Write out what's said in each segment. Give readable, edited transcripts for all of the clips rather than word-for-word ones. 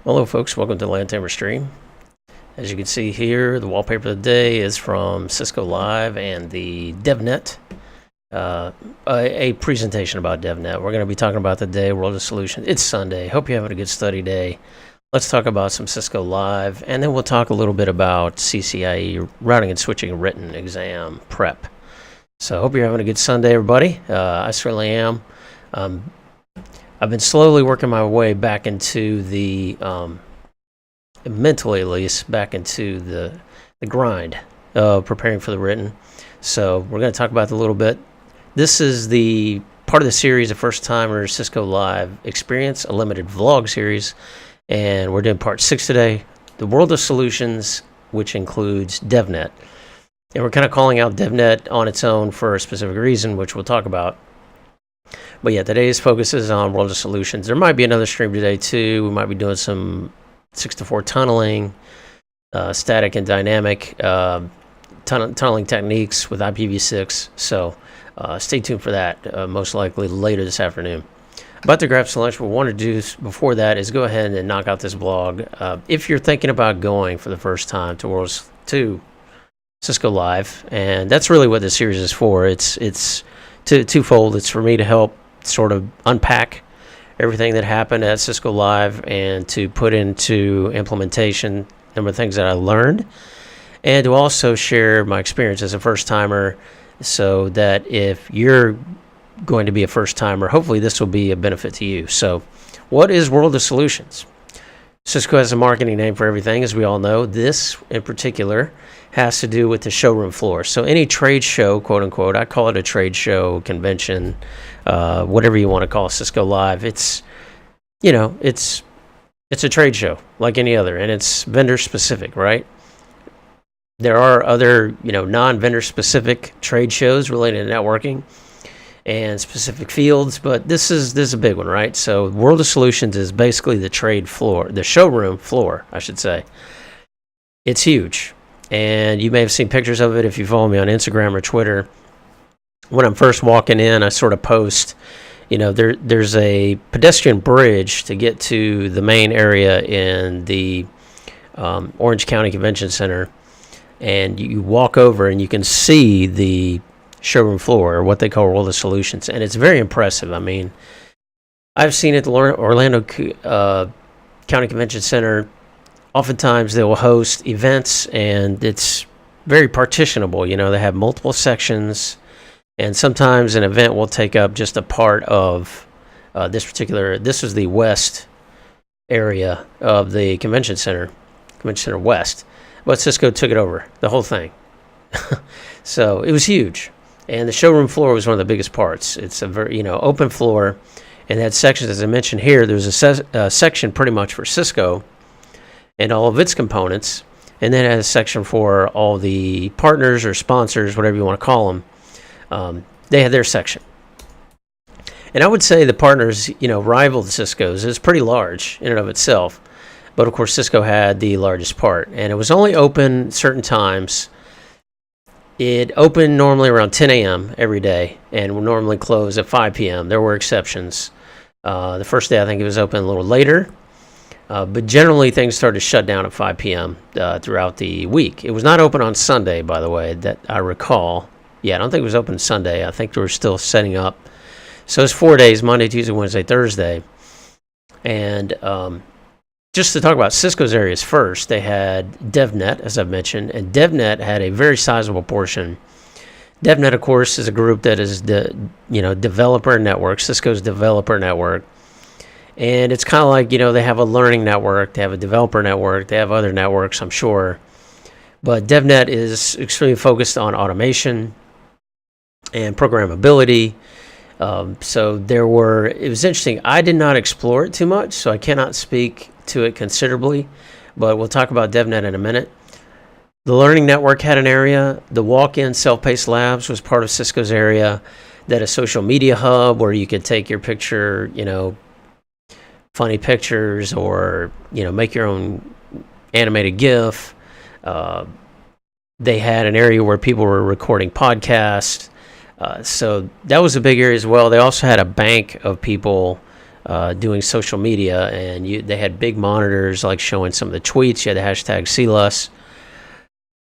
Hello folks, welcome to Land Tamer Stream. As you can see here, the wallpaper of the day is from Cisco Live and the DEVNET, a presentation about DEVNET. We're going to be talking about the day, World of Solutions. It's Sunday. Hope you're having a good study day. Let's talk about some Cisco Live, and then we'll talk a little bit about CCIE, routing and switching written exam prep. So hope you're having a good Sunday, everybody. I certainly am. I've been slowly working my way back into the, mentally at least, back into the grind of preparing for the written. So we're going to talk about it a little bit. This is the part of the series of First Timer Cisco Live Experience, a limited vlog series. And we're doing part 6 today, the World of Solutions, which includes DEVNET. And we're kind of calling out DEVNET on its own for a specific reason, which we'll talk about. But yeah, today's focus is on World of Solutions. There might be another stream today too. We might be doing some 6-to-4 tunneling, static and dynamic tunneling techniques with Ipv6. So stay tuned for that, most likely later this afternoon. About to grab some lunch. What we want to do before that is go ahead and knock out this blog. If you're thinking about going for the first time to Cisco Live, and that's really what this series is for. It's twofold. It's for me to help sort of unpack everything that happened at Cisco Live and to put into implementation a number of things that I learned, and to also share my experience as a first timer, so that if you're going to be a first timer, hopefully this will be a benefit to you. So what is World of Solutions? Cisco has a marketing name for everything, as we all know. This in particular has to do with the showroom floor. So any trade show, quote unquote, I call it a trade show, convention, whatever you want to call Cisco Live. It's a trade show like any other, and it's vendor specific, right? There are other, non-vendor specific trade shows related to networking and specific fields, but this is a big one, right? So World of Solutions is basically the trade floor, the showroom floor, I should say. It's huge, and you may have seen pictures of it if you follow me on Instagram or Twitter. When I'm first walking in, I sort of post, there's a pedestrian bridge to get to the main area in the Orange County Convention Center, and you walk over and you can see the showroom floor, or what they call World of Solutions, and it's very impressive. I mean, I've seen it at the Orlando County Convention Center. Oftentimes they will host events, and it's very partitionable. They have multiple sections, and sometimes an event will take up just a part of this was the west area of the Convention Center West, but Cisco took it over, the whole thing. So it was huge. And the showroom floor was one of the biggest parts. It's a very, open floor, and it had sections, as I mentioned here. There's a section pretty much for Cisco and all of its components, and then it had a section for all the partners or sponsors, whatever you want to call them. They had their section. And I would say the partners, rivaled Cisco's. It was pretty large in and of itself, but of course Cisco had the largest part, and it was only open certain times. It opened normally around 10 a.m. every day and would normally close at 5 p.m. There were exceptions. The first day I think it was open a little later, but generally things started to shut down at 5 p.m. Throughout the week. It was not open on Sunday, by the way, that I recall. Yeah, I don't think it was open Sunday. I think they were still setting up. So it's 4 days, Monday, Tuesday, Wednesday, Thursday. And just to talk about Cisco's areas first, they had DEVNET, as I've mentioned, and DEVNET had a very sizable portion. DEVNET, of course, is a group that is the developer network, Cisco's developer network, and it's kind of like they have a learning network, they have a developer network, they have other networks, I'm sure, but DEVNET is extremely focused on automation and programmability. So it was interesting. I did not explore it too much, so I cannot speak to it considerably, but we'll talk about DEVNET in a minute. The Learning Network had an area. The walk-in self-paced labs was part of Cisco's area. That a social media hub where you could take your picture, funny pictures, or make your own animated GIF. They had an area where people were recording podcasts. So that was a big area as well. They also had a bank of people doing social media, and they had big monitors like showing some of the tweets. You had the hashtag CLUS.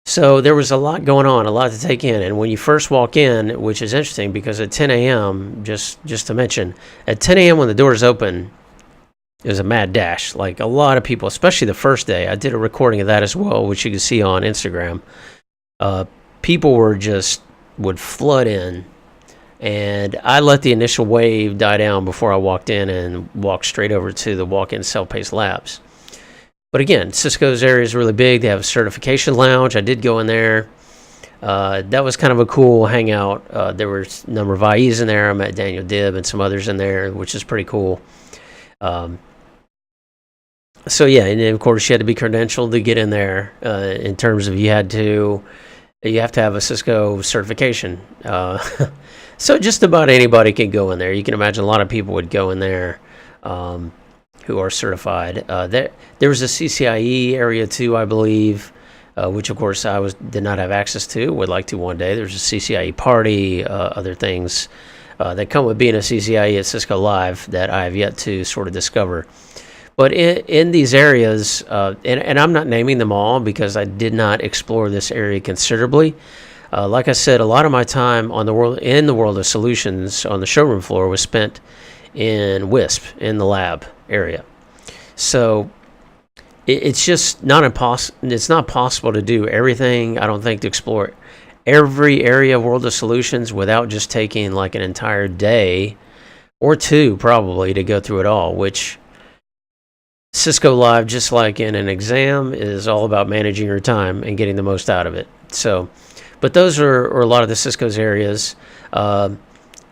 So there was a lot going on, a lot to take in. And when you first walk in, which is interesting because at 10 a.m., just to mention, at 10 a.m. when the doors open, it was a mad dash. Like a lot of people, especially the first day. I did a recording of that as well, which you can see on Instagram. People would flood in. And I let the initial wave die down before I walked in and walked straight over to the walk-in self-paced labs. But again, Cisco's area is really big. They have a certification lounge. I did go in there. That was kind of a cool hangout. There were a number of IEs in there. I met Daniel Dibb and some others in there, which is pretty cool. So yeah, and then of course you had to be credentialed to get in there. In terms of you have to have a Cisco certification. So just about anybody can go in there. You can imagine a lot of people would go in there who are certified. There was a CCIE area too, I believe, which of course I did not have access to. Would like to one day. There's a CCIE party, other things that come with being a CCIE at Cisco Live that I have yet to sort of discover. But in these areas, and I'm not naming them all because I did not explore this area considerably. Like I said, a lot of my time in the world of solutions on the showroom floor was spent in WISP, in the lab area. So it's just not impossible. It's not possible to do everything. I don't think to explore every area of world of solutions without just taking like an entire day or two probably to go through it all, which Cisco Live, just like in an exam, is all about managing your time and getting the most out of it. So, but those are a lot of the Cisco's areas.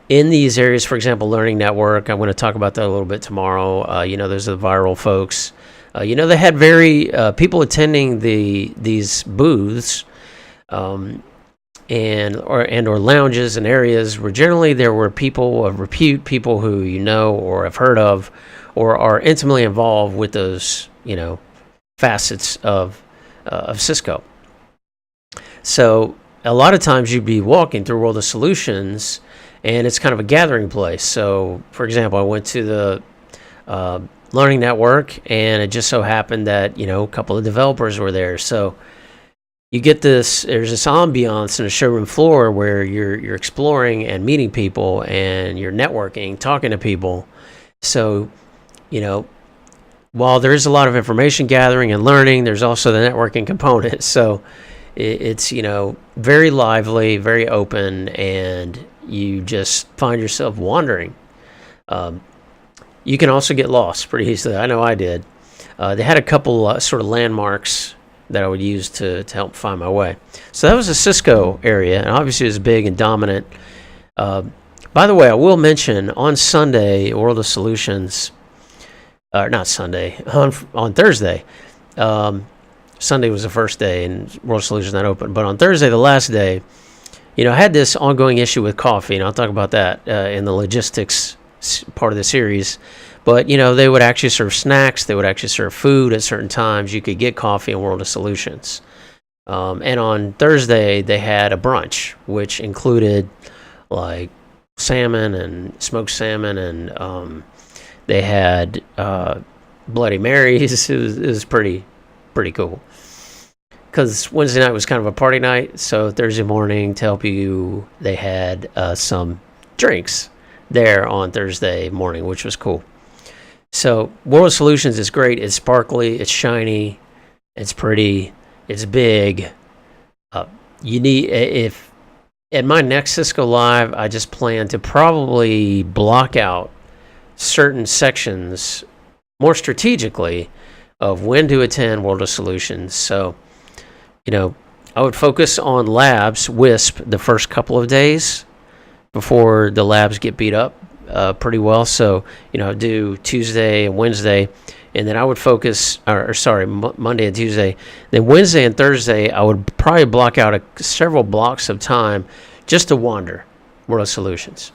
In these areas, for example, learning network, I'm going to talk about that a little bit tomorrow. Those are the viral folks. They had people attending these booths or lounges and areas where generally there were people of repute, people who you know or have heard of or are intimately involved with those, facets of Cisco. So a lot of times you'd be walking through World of Solutions, and it's kind of a gathering place. So, for example, I went to the Learning Network, and it just so happened that, a couple of developers were there. So you get there's this ambiance in a showroom floor where you're exploring and meeting people, and you're networking, talking to people. So, while there is a lot of information gathering and learning, there's also the networking component. So it's, very lively, very open, and you just find yourself wandering. You can also get lost pretty easily. I know I did. They had a couple sort of landmarks that I would use to help find my way. So that was a Cisco area, and obviously it was big and dominant. By the way, I will mention on Sunday, World of Solutions, not Sunday, on Thursday. Sunday was the first day, and World Solutions not open. But on Thursday, the last day, I had this ongoing issue with coffee, and I'll talk about that in the logistics part of the series. But, they would actually serve snacks. They would actually serve food at certain times. You could get coffee in World of Solutions. And on Thursday, they had a brunch, which included, like, salmon and smoked salmon, and they had Bloody Marys. It was pretty cool. Because Wednesday night was kind of a party night, so Thursday morning, to help you, they had some drinks there on Thursday morning, which was cool. So World of Solutions is great. It's sparkly, it's shiny, it's pretty, it's big. If at my next Cisco Live, I just plan to probably block out certain sections more strategically of when to attend World of Solutions. So, I would focus on labs, WISP, the first couple of days before the labs get beat up pretty well. So, do Tuesday and Wednesday, and then I would focus, Monday and Tuesday. Then Wednesday and Thursday, I would probably block out several blocks of time just to wander World of Solutions.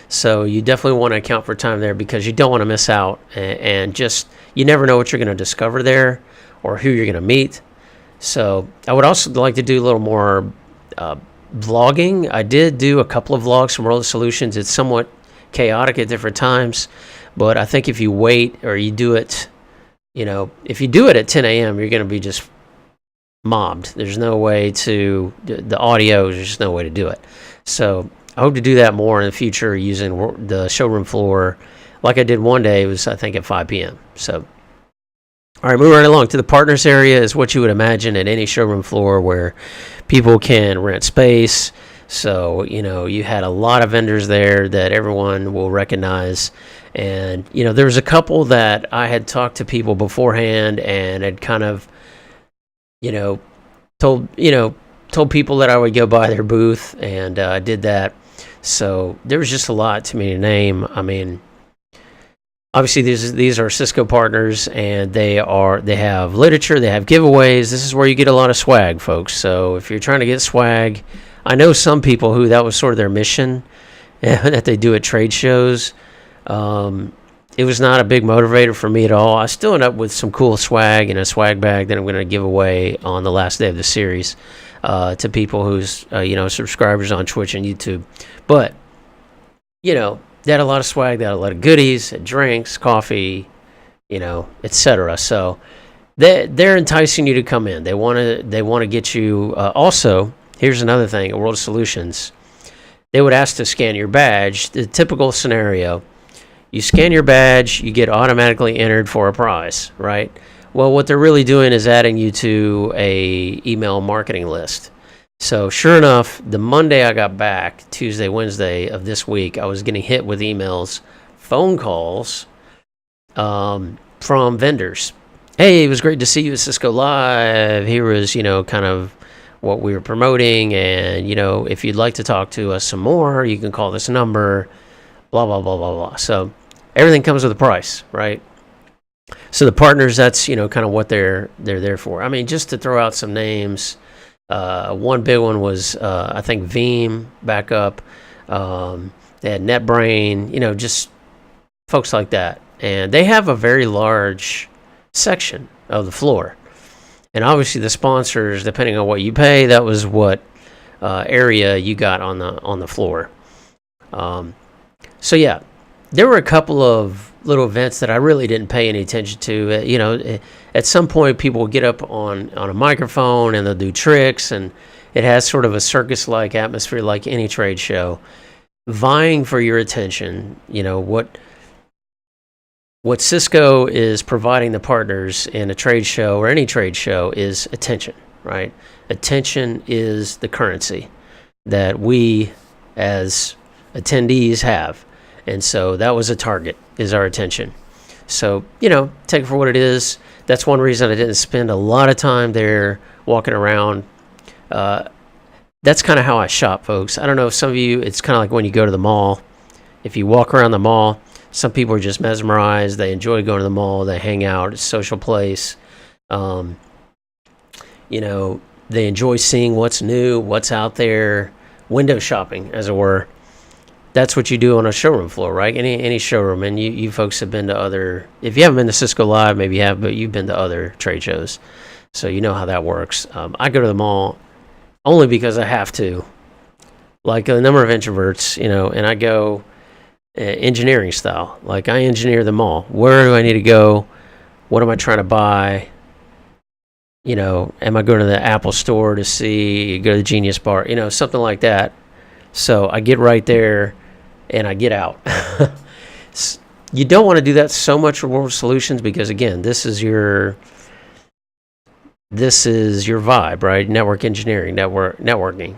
So you definitely want to account for time there because you don't want to miss out, and just, you never know what you're going to discover there or who you're going to meet. So I would also like to do a little more vlogging. I did do a couple of vlogs from World of Solutions. It's somewhat chaotic at different times. But I think if you wait or you do it, if you do it at 10 a.m., you're going to be just mobbed. There's no way to, the audio, there's just no way to do it. So I hope to do that more in the future using the showroom floor like I did one day. It was, I think, at 5 p.m. So, all right, moving right along to the partners area is what you would imagine at any showroom floor where people can rent space. So, you had a lot of vendors there that everyone will recognize. And, there was a couple that I had talked to people beforehand and had kind of, told people that I would go by their booth, and I did that. So there was just a lot to me to name. I mean, obviously these are Cisco partners, and they have literature, they have giveaways. This is where you get a lot of swag, folks. So if you're trying to get swag, I know some people who that was sort of their mission that they do at trade shows. It was not a big motivator for me at all. I still end up with some cool swag in a swag bag that I'm going to give away on the last day of the series to people who's subscribers on Twitch and YouTube. But they had a lot of swag, they had a lot of goodies, drinks, coffee, etc. So they're enticing you to come in. They want to get you. Also, here's another thing: at World Solutions, they would ask to scan your badge. The typical scenario: you scan your badge, you get automatically entered for a prize, right? Well, what they're really doing is adding you to a email marketing list. So sure enough, the Monday I got back, Tuesday, Wednesday of this week, I was getting hit with emails, phone calls from vendors. Hey, it was great to see you at Cisco Live. Here was, kind of what we were promoting. And, if you'd like to talk to us some more, you can call this number, blah, blah, blah, blah, blah. So everything comes with a price, right? So the partners, that's, kind of what they're there for. I mean, just to throw out some names, one big one was, I think, Veeam backup. They had NetBrain, just folks like that. And they have a very large section of the floor. And obviously the sponsors, depending on what you pay, that was what area you got on the floor. So yeah, there were a couple of little events that I really didn't pay any attention to. At some point people will get up on a microphone and they'll do tricks, and it has sort of a circus-like atmosphere like any trade show, vying for your attention. What Cisco is providing the partners in a trade show or any trade show is attention, right? Attention is the currency that we as attendees have. And so that was a target, is our attention. So, take it for what it is. That's one reason I didn't spend a lot of time there walking around. That's kind of how I shop, folks. I don't know if some of you, it's kind of like when you go to the mall. If you walk around the mall, some people are just mesmerized. They enjoy going to the mall. They hang out. It's a social place. They enjoy seeing what's new, what's out there, window shopping, as it were. That's what you do on a showroom floor, right? Any showroom. And you folks have been to other, if you haven't been to Cisco Live, maybe you have, but you've been to other trade shows. So you know how that works. I go to the mall only because I have to. Like a number of introverts, and I go engineering style. Like I engineer the mall. Where do I need to go? What am I trying to buy? Am I going to the Apple store to go to the Genius Bar? Something like that. So I get right there and I get out. You don't want to do that so much with World Solutions because, again, this is your vibe, right? Network engineering, networking.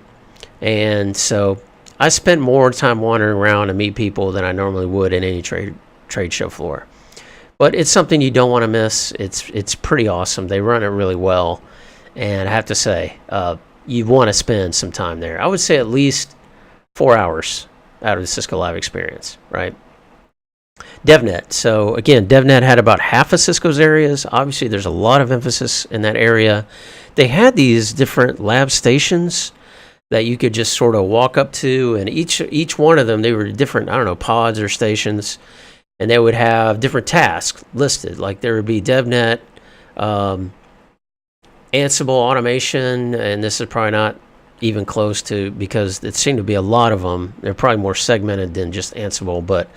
And so I spent more time wandering around to meet people than I normally would in any trade show floor. But it's something you don't want to miss. It's pretty awesome. They run it really well. And I have to say, you want to spend some time there. I would say at least 4 hours out of the Cisco Live experience, right? DEVNET. So again, DEVNET had about half of Cisco's areas. Obviously, there's a lot of emphasis in that area. They had these different lab stations that you could just sort of walk up to, and each one of them, they were different, pods or stations, and they would have different tasks listed. Like there would be DEVNET, Ansible automation, and this is probably not even close to, because it seemed to be a lot of them. They're probably more segmented than just Ansible, but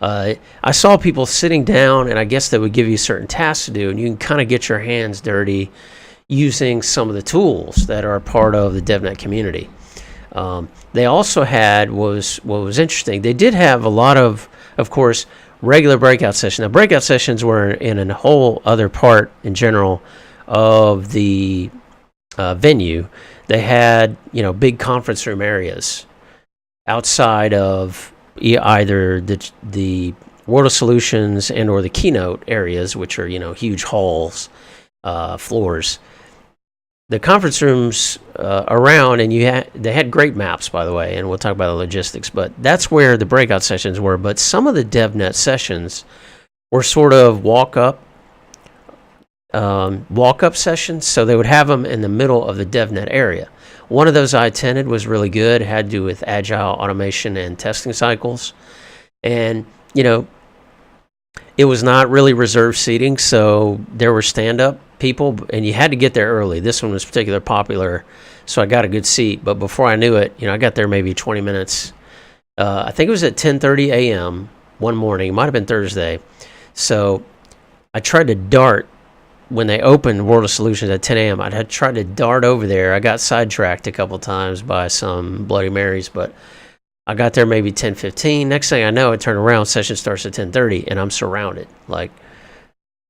I saw people sitting down, and I guess they would give you certain tasks to do, and you can kind of get your hands dirty using some of the tools that are part of the DEVNET community. They also had, what was interesting, they did have a lot of course, regular breakout sessions. Now, breakout sessions were in a whole other part in general of the venue. They had, big conference room areas outside of either the World of Solutions and or the keynote areas, which are, huge halls, floors. The conference rooms around, and they had great maps, by the way, and we'll talk about the logistics, but that's where the breakout sessions were. But some of the DEVNET sessions were sort of walk-up sessions, so they would have them in the middle of the DEVNET area. One of those I attended was really good. It had to do with agile automation and testing cycles. And, it was not really reserved seating, so there were stand-up people, and you had to get there early. This one was particularly popular, so I got a good seat. But before I knew it, I got there maybe 20 minutes. I think it was at 10:30 a.m. one morning. It might have been Thursday. So I tried to dart when they opened World of Solutions at 10 a.m. I had tried to dart over there. I got sidetracked a couple times by some Bloody Marys, but I got there maybe 10:15. Next thing I know, I turn around, session starts at 10:30, and I'm surrounded.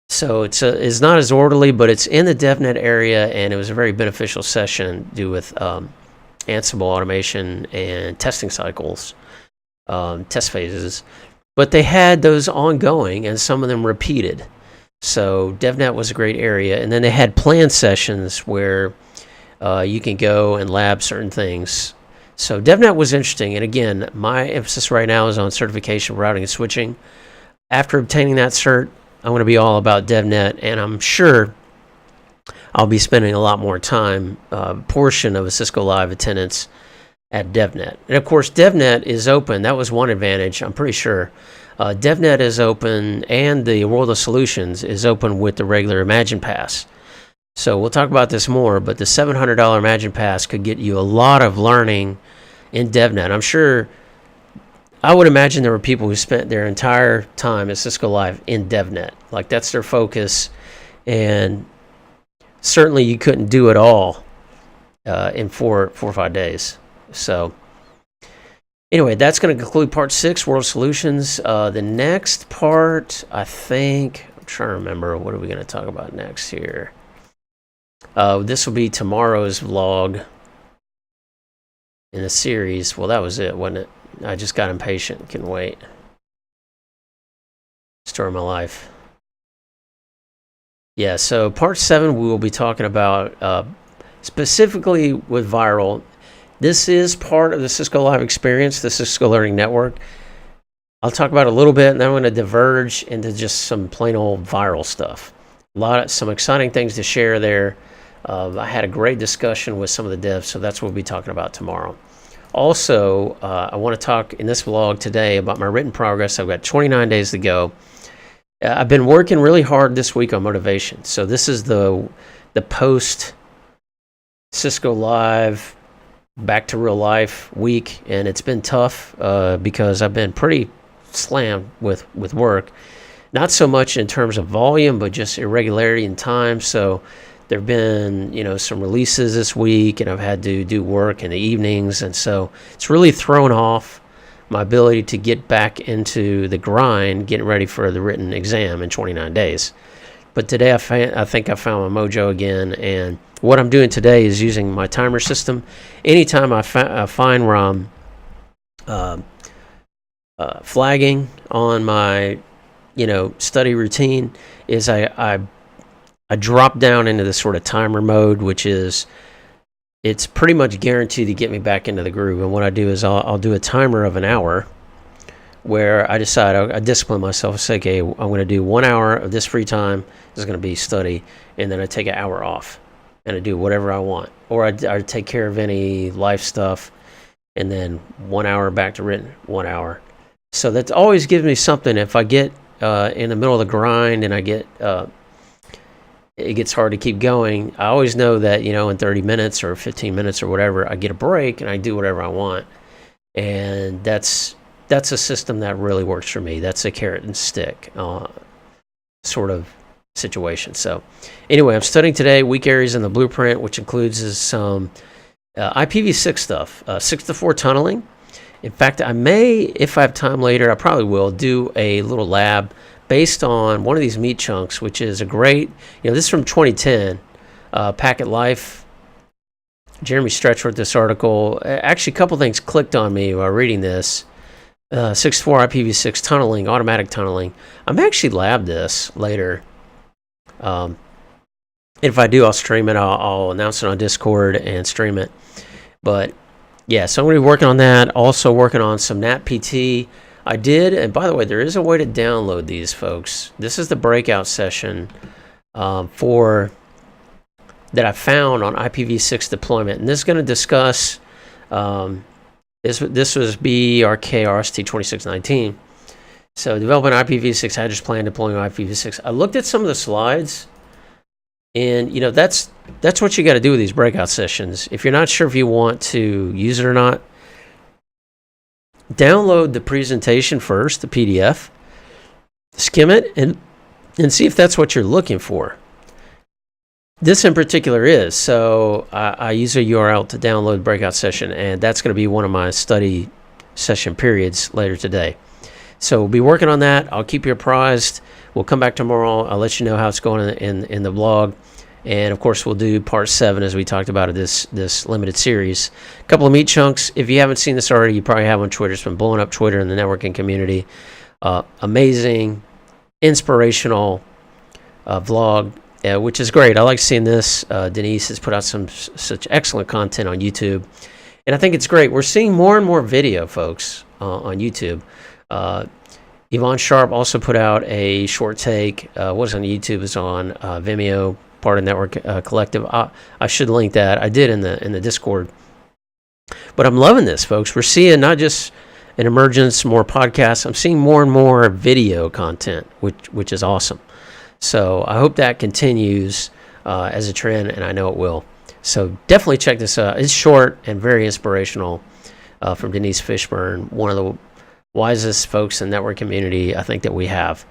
So it's not as orderly, but it's in the DEVNET area, and it was a very beneficial session to do with Ansible automation and testing cycles, test phases. But they had those ongoing, and some of them repeated. So DEVNET was a great area. And then they had planned sessions where you can go and lab certain things. So DEVNET was interesting. And again, my emphasis right now is on certification, routing, and switching. After obtaining that cert, I'm going to be all about DEVNET, and I'm sure I'll be spending a lot more time, portion of a Cisco Live attendance at DEVNET. And of course, DEVNET is open. That was one advantage, I'm pretty sure. DEVNET is open, and the World of Solutions is open with the regular Imagine Pass. So we'll talk about this more, but the $700 Imagine Pass could get you a lot of learning in DEVNET. I'm sure, I would imagine there were people who spent their entire time at Cisco Live in DEVNET. That's their focus, and certainly you couldn't do it all in four or 5 days. So anyway, that's going to conclude part 6, World Solutions. The next part, I'm trying to remember, what are we going to talk about next here? This will be tomorrow's vlog in the series. Well, that was it, wasn't it? I just got impatient. Couldn't wait. Story of my life. Yeah, so part 7 we will be talking about specifically with viral. This is part of the Cisco Live experience, the Cisco Learning Network. I'll talk about it a little bit, and then I'm going to diverge into just some plain old viral stuff. Some exciting things to share there. I had a great discussion with some of the devs, so that's what we'll be talking about tomorrow. Also, I want to talk in this vlog today about my written progress. I've got 29 days to go. I've been working really hard this week on motivation. So this is the post Cisco Live back to real life week, and it's been tough because I've been pretty slammed with work. Not so much in terms of volume, but just irregularity in time. So there have been, some releases this week, and I've had to do work in the evenings, and so it's really thrown off my ability to get back into the grind, getting ready for the written exam in 29 days. But today I think I found my mojo again, and what I'm doing today is using my timer system. Anytime I find where I'm flagging on my study routine, is I drop down into this sort of timer mode, which is, it's pretty much guaranteed to get me back into the groove. And what I do is I'll do a timer of an hour where I decide, I discipline myself, say, okay, I'm going to do 1 hour of this free time is going to be study, and then I take an hour off and I do whatever I want. Or I take care of any life stuff, and then 1 hour back to written, 1 hour. So that always gives me something. If I get in the middle of the grind and I get it gets hard to keep going. I always know that, in 30 minutes or 15 minutes or whatever, I get a break and I do whatever I want. And that's a system that really works for me. That's a carrot and stick sort of situation. So anyway, I'm studying today weak areas in the blueprint, which includes some IPv6 stuff, 6-to-4 tunneling. In fact, I may, if I have time later, I probably will do a little lab based on one of these meat chunks, which is a great, this is from 2010, packetlife. Jeremy Stretch wrote this article. Actually, a couple things clicked on me while reading this. 6-4 IPv6 tunneling, automatic tunneling. I'm actually lab this later. If I do, I'll stream it. I'll announce it on Discord and stream it. But yeah, so I'm going to be working on that. Also working on some NatPT. I did, and by the way, there is a way to download these, folks. This is the breakout session that I found on IPv6 deployment, and this is going to discuss. This was BRKRST 2619. So developing IPv6 address plan, deploying IPv6. I looked at some of the slides, and that's what you got to do with these breakout sessions. If you're not sure if you want to use it or not, download the presentation first, the PDF, skim it, and see if that's what you're looking for. This in particular is. So I use a URL to download breakout session, and that's going to be one of my study session periods later today. So we'll be working on that. I'll keep you apprised. We'll come back tomorrow. I'll let you know how it's going in the blog. And, of course, we'll do part 7, as we talked about, of this limited series. A couple of meat chunks. If you haven't seen this already, you probably have on Twitter. It's been blowing up Twitter and the networking community. Amazing, inspirational vlog, which is great. I like seeing this. Denise has put out such excellent content on YouTube. And I think it's great. We're seeing more and more video, folks, on YouTube. Yvonne Sharp also put out a short take. It wasn't on YouTube. It's on Vimeo, part of Network Collective. I should link that. I did in the Discord. But I'm loving this, folks. We're seeing not just an emergence, more podcasts. I'm seeing more and more video content, which is awesome. So I hope that continues as a trend, and I know it will. So definitely check this out. It's short and very inspirational from Denise Fishburne, one of the wisest folks in the network community I think that we have.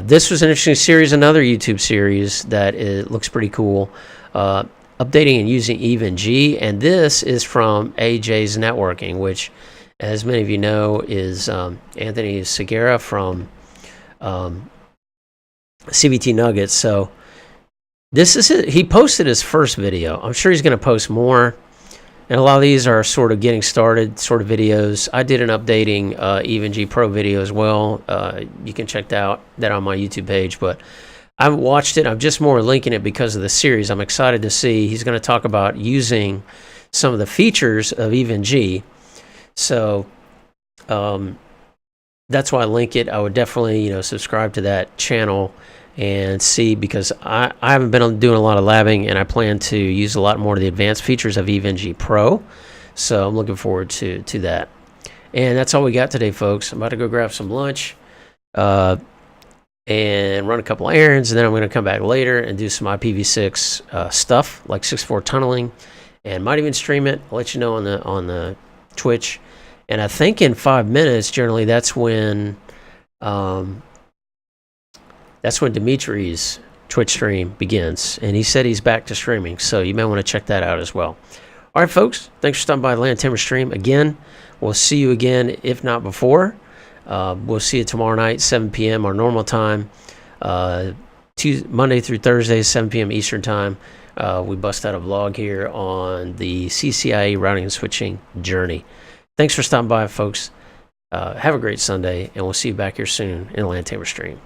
This was an interesting series, another YouTube series that looks pretty cool. Updating and using EVNG, and this is from AJ's Networking, which, as many of you know, is Anthony Segura from CVT Nuggets. So this is it. He posted his first video. I'm sure he's going to post more. And a lot of these are sort of getting started sort of videos. I did an updating EVNG Pro video as well. You can check that on my YouTube page. But I haven't watched it. I'm just more linking it because of the series. I'm excited to see. He's going to talk about using some of the features of EVNG. So that's why I link it. I would definitely subscribe to that channel and see, because I haven't been doing a lot of labbing, and I plan to use a lot more of the advanced features of EVNG Pro. So I'm looking forward to that. And that's all we got today, folks. I'm about to go grab some lunch and run a couple errands, and then I'm going to come back later and do some IPv6 stuff like 6.4 tunneling, and might even stream it. I'll let you know on the Twitch. And I think in 5 minutes, generally, that's when Dimitri's Twitch stream begins. And he said he's back to streaming, so you may want to check that out as well. All right, folks, thanks for stopping by the Land Timber Stream. Again, we'll see you again, if not before. We'll see you tomorrow night, 7 p.m., our normal time. Monday through Thursday, 7 p.m. Eastern time. We bust out a vlog here on the CCIE routing and switching journey. Thanks for stopping by, folks. Have a great Sunday, and we'll see you back here soon in the Land Timber Stream.